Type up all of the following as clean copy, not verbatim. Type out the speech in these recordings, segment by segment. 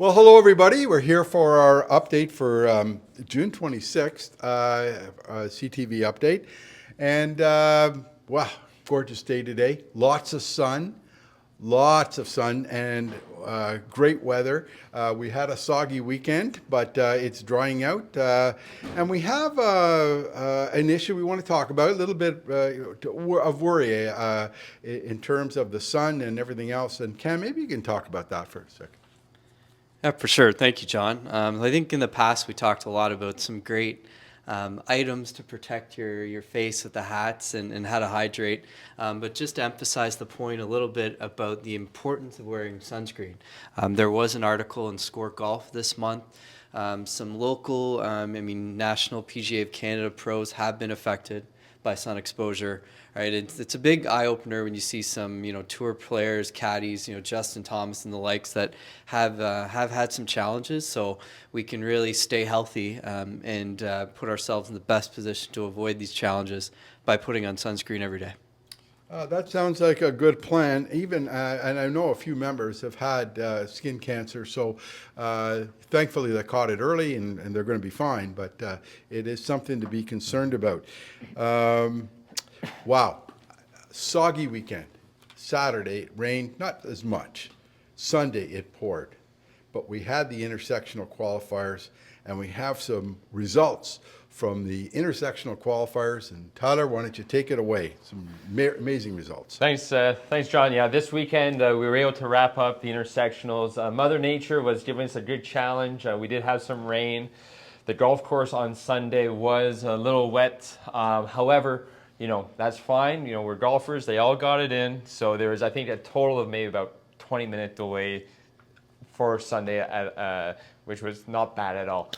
Well, hello everybody. We're here for our update for June 26th, CTV Update. And wow, gorgeous day today. Lots of sun and great weather. We had a soggy weekend, but it's drying out. And we have an issue we want to talk about, a little bit of worry in terms of the sun and everything else. And Cam, maybe you can talk about that for a second. Yeah, for sure. Thank you, John. I think in the past we talked a lot about some great items to protect your face with the hats and how to hydrate. But just to emphasize the point a little bit about the importance of wearing sunscreen. There was an article in Score Golf this month. Some local, national PGA of Canada pros have been affected by sun exposure. Right, it's a big eye opener when you see some tour players, caddies, Justin Thomas and the likes that have had some challenges. So we can really stay healthy and put ourselves in the best position to avoid these challenges by putting on sunscreen every day. That sounds like a good plan. Even, and I know a few members have had skin cancer, so thankfully they caught it early and they're going to be fine, but it is something to be concerned about. Wow, soggy weekend. Saturday it rained, not as much. Sunday it poured, but we had the intersectional qualifiers and we have some results from the intersectional qualifiers. And Tyler, why don't you take it away? Some amazing results. Thanks, John. Yeah, this weekend we were able to wrap up the intersectionals. Mother Nature was giving us a good challenge. We did have some rain. The golf course on Sunday was a little wet. However, that's fine. We're golfers. They all got it in. So there was, I think, a total of maybe about 20-minute delay for Sunday, which was not bad at all.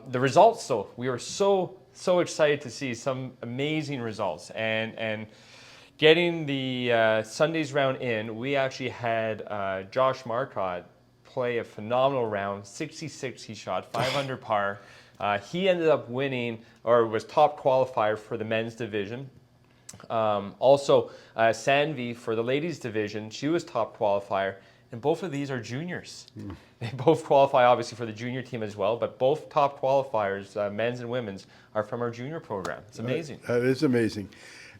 The results, though, we were so excited to see some amazing results. And getting the Sunday's round in, we actually had Josh Marcotte play a phenomenal round, 66 he shot, 5 under par. He ended up winning, or was top qualifier for the men's division. Also, Sanvi for the ladies division, she was top qualifier. And both of these are juniors. They both qualify, obviously, for the junior team as well, but both top qualifiers, men's and women's, are from our junior program. It's amazing. That is amazing.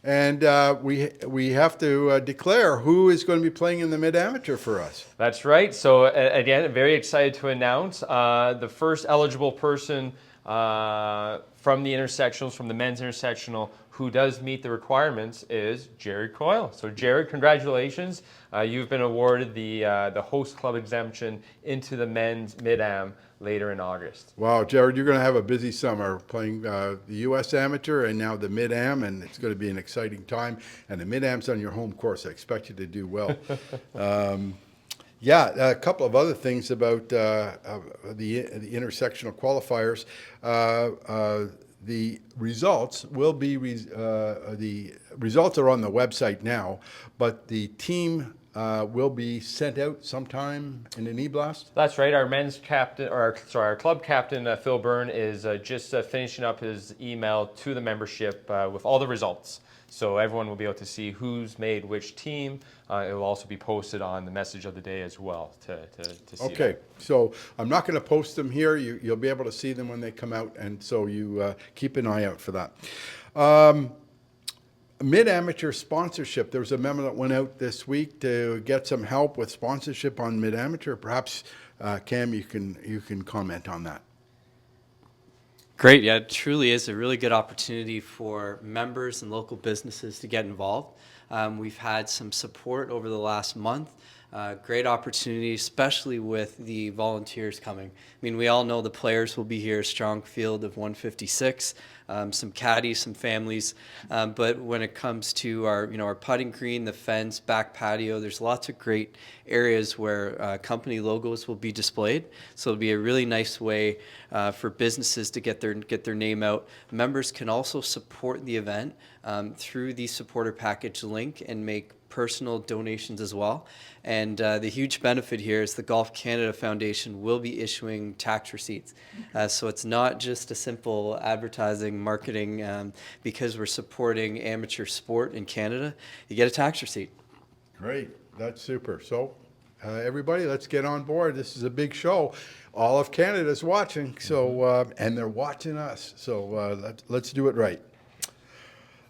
And we have to declare who is going to be playing in the mid-amateur for us. That's right. So, again, very excited to announce the first eligible person from the intersectionals, from the men's intersectional, who does meet the requirements is Jared Coyle. So Jared, congratulations. You've been awarded the host club exemption into the men's mid-am later in August. Wow, Jared, you're going to have a busy summer playing the U.S. Amateur and now the mid-am, and it's going to be an exciting time. And the mid-am's on your home course. I expect you to do well. Yeah, a couple of other things about the intersectional qualifiers. The results will be the results are on the website now, but the team will be sent out sometime in an e-blast. That's right. Our men's captain, or our club captain, Phil Byrne, is just finishing up his email to the membership with all the results. So everyone will be able to see who's made which team. It will also be posted on the message of the day as well to see. Okay, that. So I'm not going to post them here. You'll be able to see them when they come out, and so you keep an eye out for that. Mid-amateur sponsorship. There was a memo that went out this week to get some help with sponsorship on mid-amateur. Perhaps, Cam, you can comment on that. Great. Yeah, it truly is a really good opportunity for members and local businesses to get involved. We've had some support over the last month. Great opportunity, especially with the volunteers coming. I mean, we all know the players will be here, a strong field of 156, some caddies, some families. But when it comes to our putting green, the fence, back patio, there's lots of great areas where company logos will be displayed. So it'll be a really nice way for businesses to get their name out. Members can also support the event through the supporter package link and make personal donations as well. And the huge benefit here is the Golf Canada Foundation will be issuing tax receipts. So it's not just a simple advertising, marketing, because we're supporting amateur sport in Canada. You get a tax receipt. Great, that's super. So everybody, let's get on board. This is a big show. All of Canada's watching, so and they're watching us. So let's do it right.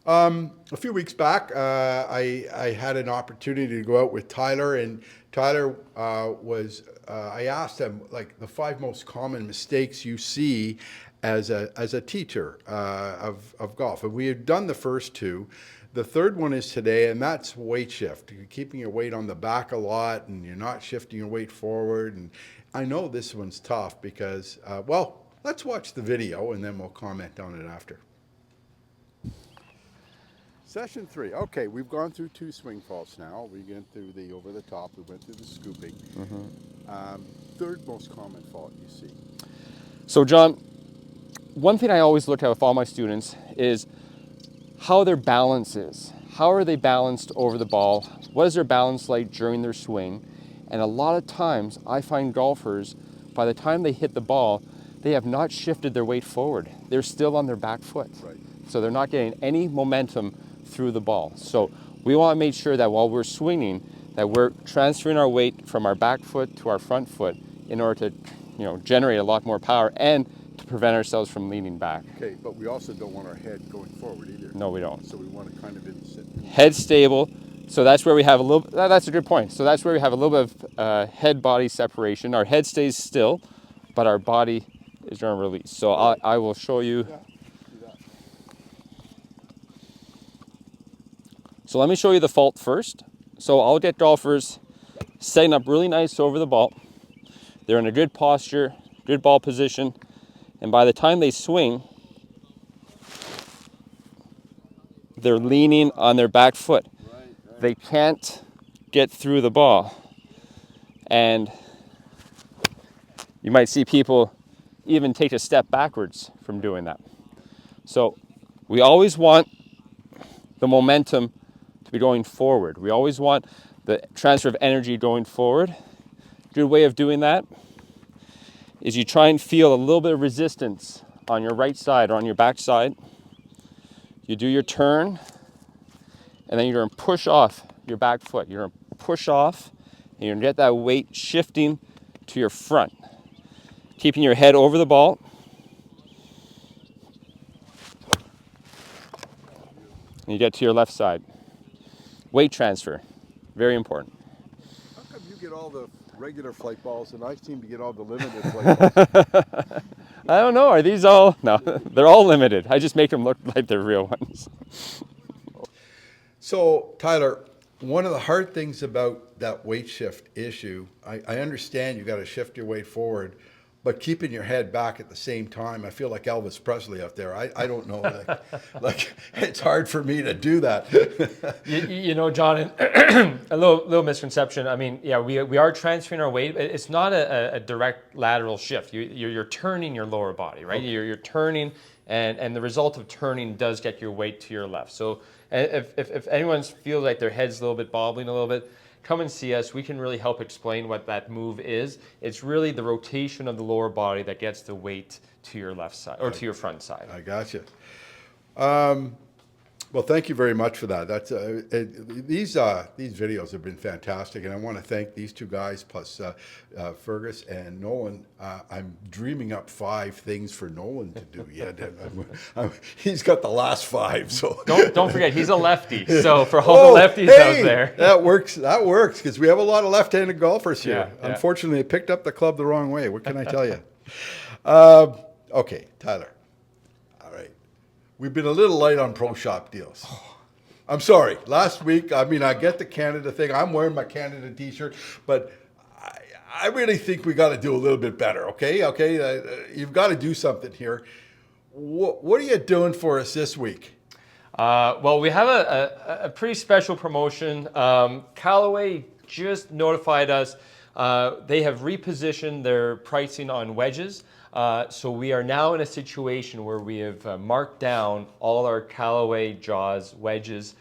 A few weeks back, I had an opportunity to go out with Tyler, and Tyler I asked him, like, the 5 most common mistakes you see as a teacher of golf. And we had done the first 2. The third one is today, and that's weight shift. You're keeping your weight on the back a lot, and you're not shifting your weight forward. And I know this one's tough because, well, let's watch the video, and then we'll comment on it after. Session 3. Okay, we've gone through 2 swing faults now. We went through the over the top. We went through the scooping. Third most common fault you see. So John, one thing I always look at with all my students is how their balance is. How are they balanced over the ball? What is their balance like during their swing? And a lot of times I find golfers, by the time they hit the ball, they have not shifted their weight forward. They're still on their back foot. Right. So they're not getting any momentum through the ball. So we want to make sure that while we're swinging, that we're transferring our weight from our back foot to our front foot in order to, generate a lot more power and to prevent ourselves from leaning back. Okay, but we also don't want our head going forward either. No, we don't. So we want to kind of sit. Head stable. So that's where we have a little, that's a good point. So that's where we have a little bit of head-body separation. Our head stays still, but our body is going to release. So I will show you. Yeah, do that. So let me show you the fault first. So I'll get golfers setting up really nice over the ball. They're in a good posture, good ball position. And by the time they swing, they're leaning on their back foot. Right. They can't get through the ball. And you might see people even take a step backwards from doing that. So we always want the momentum to be going forward. We always want the transfer of energy going forward. Good way of doing that is you try and feel a little bit of resistance on your right side or on your back side. You do your turn, and then you're going to push off your back foot. You're going to push off, and you're going to get that weight shifting to your front, keeping your head over the ball. And you get to your left side. Weight transfer, very important. How come you get all the regular flight balls and I seem to get all the limited flight balls? I don't know. Are these all? No, they're all limited. I just make them look like they're real ones. So, Tyler, one of the hard things about that weight shift issue, I understand you got to shift your weight forward, but keeping your head back at the same time, I feel like Elvis Presley up there. I don't know, like it's hard for me to do that. John, a little misconception. I mean, yeah, we are transferring our weight. It's not a direct lateral shift. You're turning your lower body, right? Okay. You're turning, and the result of turning does get your weight to your left. So if anyone feels like their head's a little bit bobbling a little bit, come and see us. We can really help explain what that move is. It's really the rotation of the lower body that gets the weight to your left side or to your front side. I gotcha. Well, thank you very much for that. That's these videos have been fantastic, and I want to thank these 2 guys plus Fergus and Nolan. I'm dreaming up 5 things for Nolan to do yet. He's got the last 5. So don't forget, he's a lefty. So for all the lefties out there, that works because we have a lot of left-handed golfers here. Yeah. Unfortunately, they picked up the club the wrong way. What can I tell you? Okay, Tyler. We've been a little light on pro shop deals. I'm sorry. Last week, I get the Canada thing. I'm wearing my Canada t-shirt, but I really think we got to do a little bit better, okay? You've got to do something here. What are you doing for us this week? Well, we have a pretty special promotion. Callaway just notified us. They have repositioned their pricing on wedges. So we are now in a situation where we have marked down all our Callaway Jaws wedges.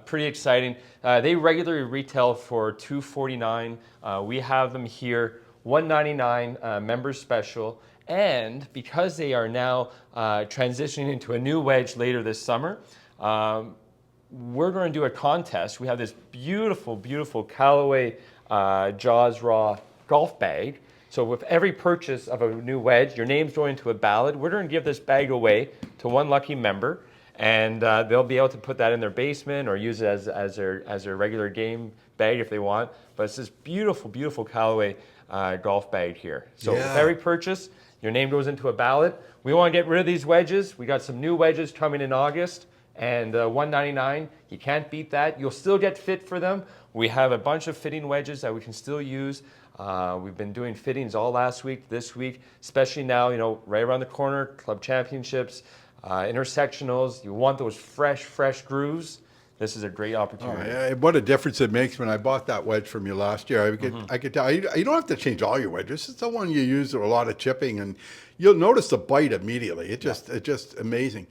Pretty exciting. They regularly retail for $249. We have them here, $199 members special. And because they are now transitioning into a new wedge later this summer, we're going to do a contest. We have this beautiful, beautiful Callaway Jaws Raw golf bag. So with every purchase of a new wedge, your name's going into a ballot. We're going to give this bag away to one lucky member, and they'll be able to put that in their basement or use it as their regular game bag if they want. But it's this beautiful, beautiful Callaway golf bag here. So with every purchase, your name goes into a ballot. We want to get rid of these wedges. We got some new wedges coming in August, and $199. You can't beat that. You'll still get fit for them. We have a bunch of fitting wedges that we can still use. We've been doing fittings all last week, this week, especially now, right around the corner, club championships, intersectionals. You want those fresh grooves. This is a great opportunity. Oh, yeah. What a difference it makes when I bought that wedge from you last year. I could tell you don't have to change all your wedges. It's the one you use with a lot of chipping, and you'll notice the bite immediately. It's just amazing.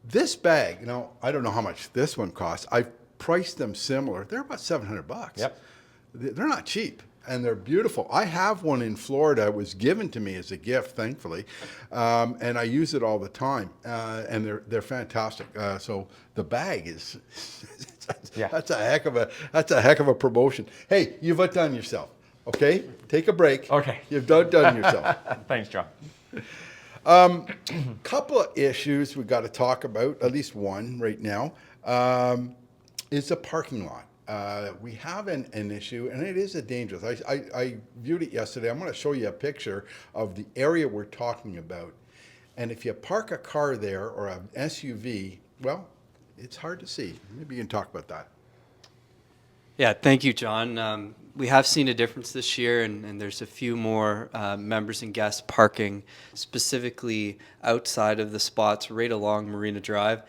This bag, I don't know how much this one costs. I've priced them similar. They're about $700. Yep. They're not cheap, and they're beautiful. I have one in Florida. It was given to me as a gift, thankfully, and I use it all the time. And they're fantastic. So the bag is that's a heck of a promotion. Hey, you've outdone yourself. Okay, take a break. Okay, you've done yourself. Thanks, John. Couple of issues we've got to talk about, at least one right now, is the parking lot. We have an issue, and it is a dangerous. I viewed it yesterday. I'm going to show you a picture of the area we're talking about. And if you park a car there or an SUV, well, it's hard to see. Maybe you can talk about that. Yeah, thank you, John. We have seen a difference this year, and there's a few more members and guests parking specifically outside of the spots right along Marina Drive.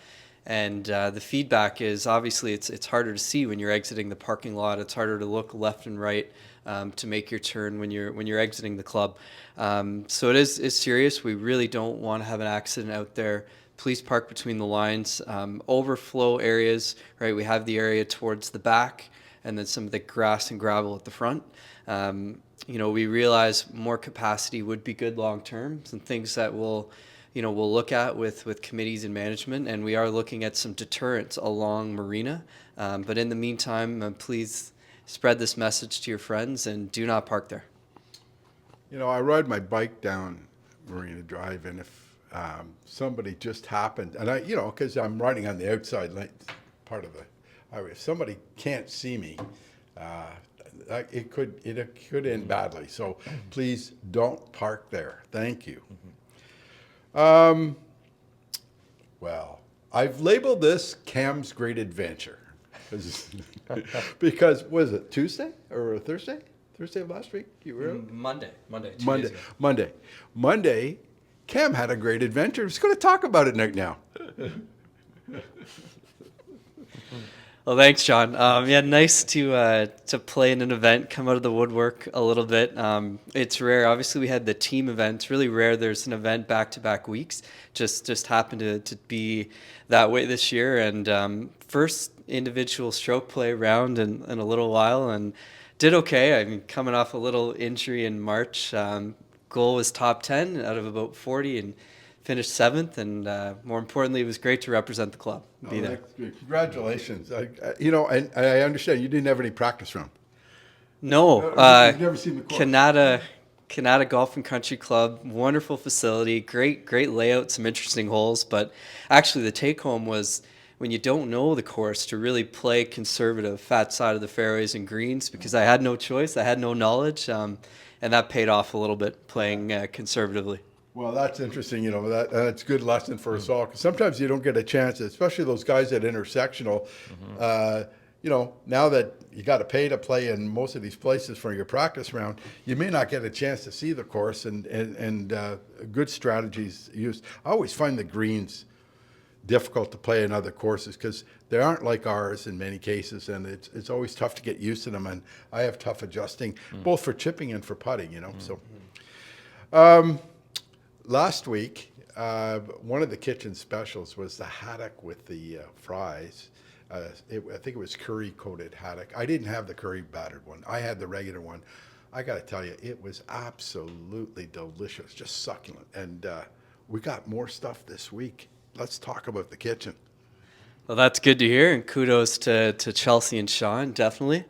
And the feedback is obviously it's harder to see when you're exiting the parking lot. It's harder to look left and right to make your turn when you're exiting the club. So it is serious. We really don't want to have an accident out there. Please park between the lines. Overflow areas, right? We have the area towards the back, and then some of the grass and gravel at the front. We realize more capacity would be good long term. Some things that we'll look at with committees and management, and we are looking at some deterrents along Marina. But in the meantime, please spread this message to your friends and do not park there. I ride my bike down Marina Drive, and if somebody just happened, and because I'm riding on the outside part of the highway, if somebody can't see me, it could end badly. So please don't park there. Thank you. Well, I've labeled this Cam's Great Adventure because was it Tuesday or Thursday? Thursday of last week? You were out? Monday. Monday. Cam had a great adventure. He's going to talk about it right now. Well, thanks, John. Nice to play in an event, come out of the woodwork a little bit. It's rare. Obviously, we had the team event. It's really rare there's an event back-to-back weeks. Just happened to be that way this year. And first individual stroke play round in a little while, and did okay. I mean, coming off a little injury in March. Goal was top 10 out of about 40, and finished 7th, and more importantly, it was great to represent the club. Be there. Congratulations. And I understand you didn't have any practice round. No. You've never seen the course. Canada Golf and Country Club, wonderful facility, great layout, some interesting holes. But actually, the take home was when you don't know the course to really play conservative, fat side of the fairways and greens, because I had no choice, I had no knowledge, and that paid off a little bit playing conservatively. Well, that's interesting. That's a good lesson for us all. Because sometimes you don't get a chance, especially those guys at Intersectional. Now that you got to pay to play in most of these places for your practice round, you may not get a chance to see the course and good strategies used. I always find the greens difficult to play in other courses because they aren't like ours in many cases, and it's always tough to get used to them. And I have tough adjusting, both for chipping and for putting. So. Last week, one of the kitchen specials was the haddock with the fries. I think it was curry-coated haddock. I didn't have the curry-battered one. I had the regular one. I got to tell you, it was absolutely delicious, just succulent. And we got more stuff this week. Let's talk about the kitchen. Well, that's good to hear, and kudos to Chelsea and Sean, definitely.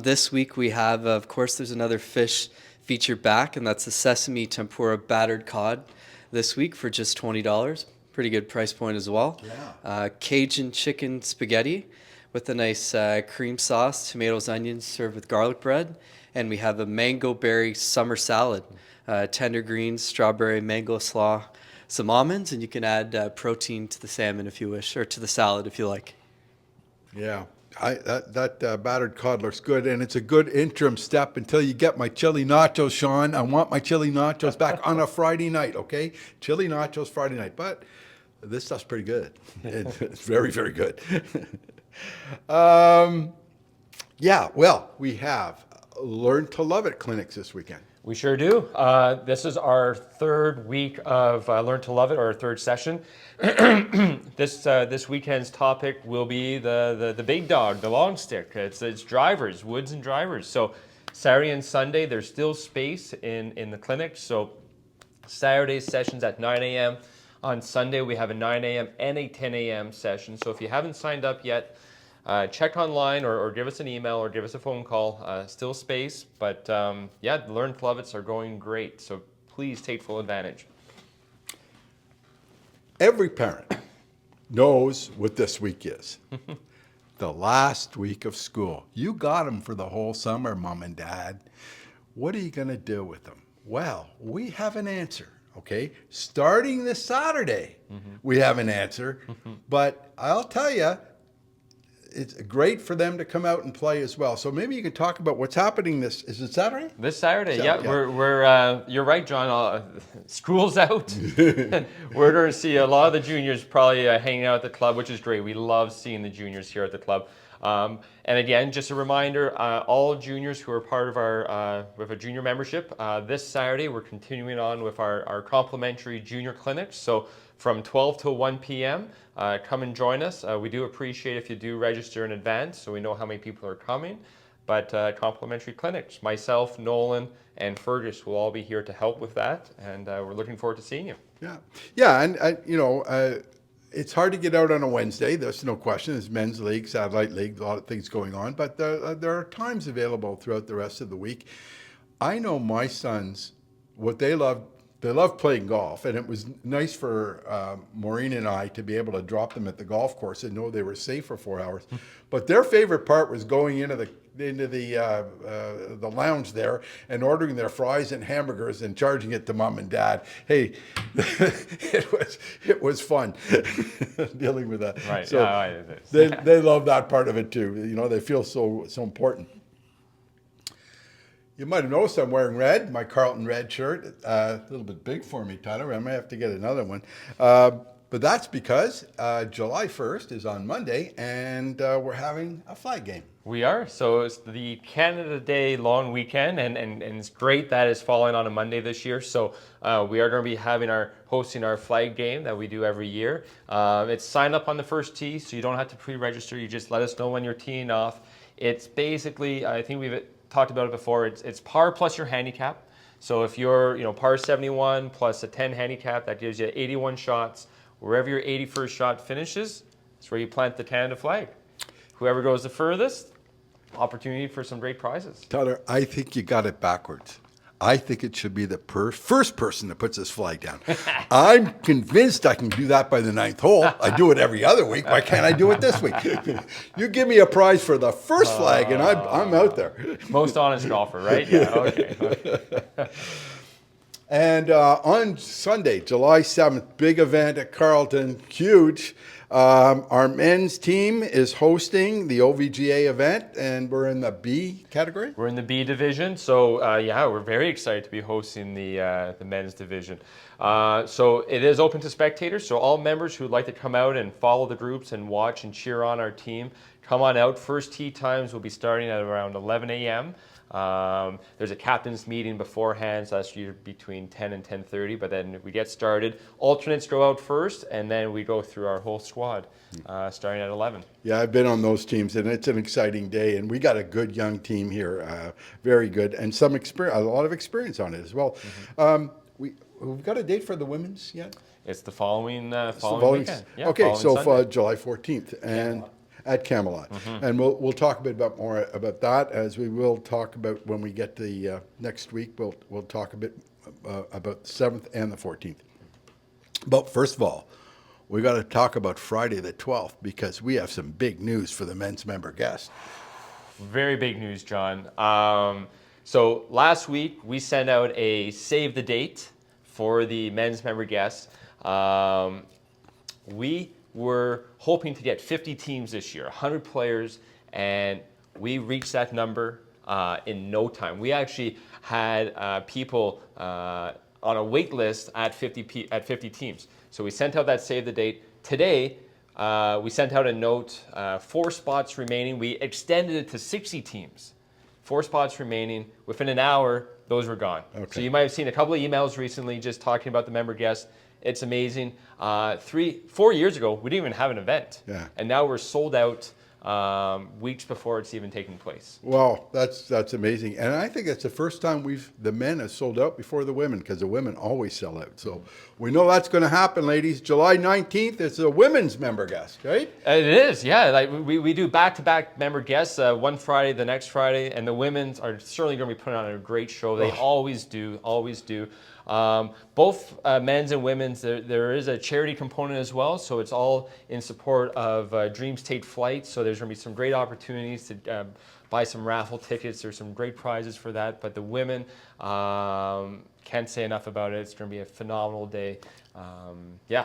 This week we have, of course, there's another fish feature back, and that's the sesame tempura battered cod this week for just $20. Pretty good price point as well. Yeah. Cajun chicken spaghetti with a nice cream sauce, tomatoes, onions, served with garlic bread. And we have a mango berry summer salad, tender greens, strawberry, mango slaw, some almonds, and you can add protein to the salmon if you wish, or to the salad if you like. Yeah, that battered cod looks good, and it's a good interim step until you get my chili nachos, Sean. I want my chili nachos back on a Friday night, okay? Chili nachos Friday night, but this stuff's pretty good. It's very, very good. Yeah, well, we have Learn to Love It clinics this weekend. We sure do. This is our third week of Learn to Love It, or our third session. This weekend's topic will be the big dog, the long stick. It's drivers, woods and drivers. So Saturday and Sunday, there's still space in the clinic. So Saturday sessions at 9 a.m. On Sunday, we have a 9 a.m. and a 10 a.m. session. So if you haven't signed up yet, check online or give us an email or give us a phone call. Still space, but yeah, the Learn to Love It's are going great. So please take full advantage. Every parent knows what this week is. The last week of school. You got them for the whole summer, Mom and Dad. What are you going to do with them? Well, we have an answer, okay? Starting this Saturday, we have an answer. But I'll tell you, it's great for them to come out and play as well. So maybe you can talk about what's happening is it Saturday? This Saturday, Saturday, yeah. We're you're right, John. School's out. We're going to see a lot of the juniors probably hanging out at the club, which is great. We love seeing the juniors here at the club. And again, just a reminder, all juniors who are part of our with a junior membership, this Saturday we're continuing on with our complimentary junior clinics. So from 12 to 1 p.m., come and join us. We do appreciate if you do register in advance so we know how many people are coming. But complimentary clinics, myself, Nolan, and Fergus will all be here to help with that. And we're looking forward to seeing you. Yeah. Yeah, and you know, it's hard to get out on a Wednesday. There's no question. There's men's league, satellite league, a lot of things going on. But there are times available throughout the rest of the week. I know my sons, what they love playing golf, and it was nice for Maureen and I to be able to drop them at the golf course and know they were safe for 4 hours. But their favorite part was going into the lounge there and ordering their fries and hamburgers and charging it to Mom and Dad. Hey, it was fun dealing with that. Right. So they love that part of it too. You know, they feel so important. You might have noticed I'm wearing red, my Carleton red shirt. A little bit big for me, Tyler. I might have to get another one. But that's because July 1st is on Monday, and we're having a flag game. We are. So it's the Canada Day long weekend, and it's great that it's falling on a Monday this year. So we are going to be hosting our flag game that we do every year. It's sign up on the first tee, so you don't have to pre-register. You just let us know when you're teeing off. It's basically, I think we've talked about it before, it's par plus your handicap. So if you're par 71 plus a 10 handicap, that gives you 81 shots. Wherever your 81st shot finishes, that's where you plant the Canada flag. Whoever goes the furthest, opportunity for some great prizes. Tyler, I think you got it backwards. I think it should be the first person that puts this flag down. I'm convinced I can do that by the 9th hole. I do it every other week. Why can't I do it this week? You give me a prize for the first flag, and I'm out there. Most honest golfer, right? Yeah, okay. And on Sunday, July 7th, big event at Carleton, huge. Our men's team is hosting the OVGA event, and we're in the B category. We're in the B division, so yeah, we're very excited to be hosting the men's division. So it is open to spectators, so all members who would like to come out and follow the groups and watch and cheer on our team, come on out. First tee times will be starting at around 11 a.m. There's a captain's meeting beforehand, so that's usually between 10 and 10:30, but then we get started. Alternates go out first, and then we go through our whole squad, starting at 11. Yeah, I've been on those teams, and it's an exciting day, and we got a good young team here, very good, and some experience, a lot of experience on it as well. We've got a date for the women's yet? It's the following It's the following weekend. Yeah, okay, following so Sunday. July 14th and at Camelot. And we'll talk a bit about more about that, as we will talk about when we get the next week. We'll talk a bit about the 7th and the 14th. But first of all, we got to talk about Friday the 12th, because we have some big news for the men's member guest. Very big news, John. So last week we sent out a save the date for the men's member guests. We were hoping to get 50 teams this year, 100 players, and we reached that number in no time. We actually had people on a wait list at 50 teams. So we sent out that save the date. Today, we sent out a note, 4 spots remaining. We extended it to 60 teams. 4 spots remaining. Within an hour, those were gone. Okay. So you might have seen a couple of emails recently just talking about the member guests. It's amazing. 4 years ago, we didn't even have an event. Yeah. And now we're sold out weeks before it's even taking place. Well, that's amazing, and I think it's the first time the men have sold out before the women, because the women always sell out. So we know that's going to happen, ladies. July 19th, it's a women's member guest, right? It is, yeah. Like we do back-to-back member guests, one Friday, the next Friday, and the women's are certainly going to be putting on a great show. They always do. Both men's and women's, there is a charity component as well, so it's all in support of Dreams Take Flight. So there's going to be some great opportunities to buy some raffle tickets. There's some great prizes for that. But the women, can't say enough about it. It's going to be a phenomenal day.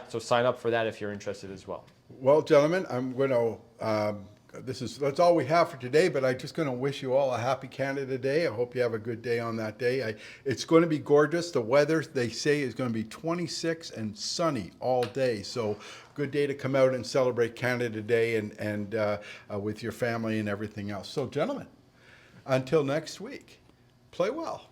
So sign up for that if you're interested as well. Well, gentlemen, I'm going to. That's all we have for today, but I'm just going to wish you all a happy Canada Day. I hope you have a good day on that day. It's going to be gorgeous. The weather, they say, is going to be 26 and sunny all day. So good day to come out and celebrate Canada Day and with your family and everything else. So, gentlemen, until next week, play well.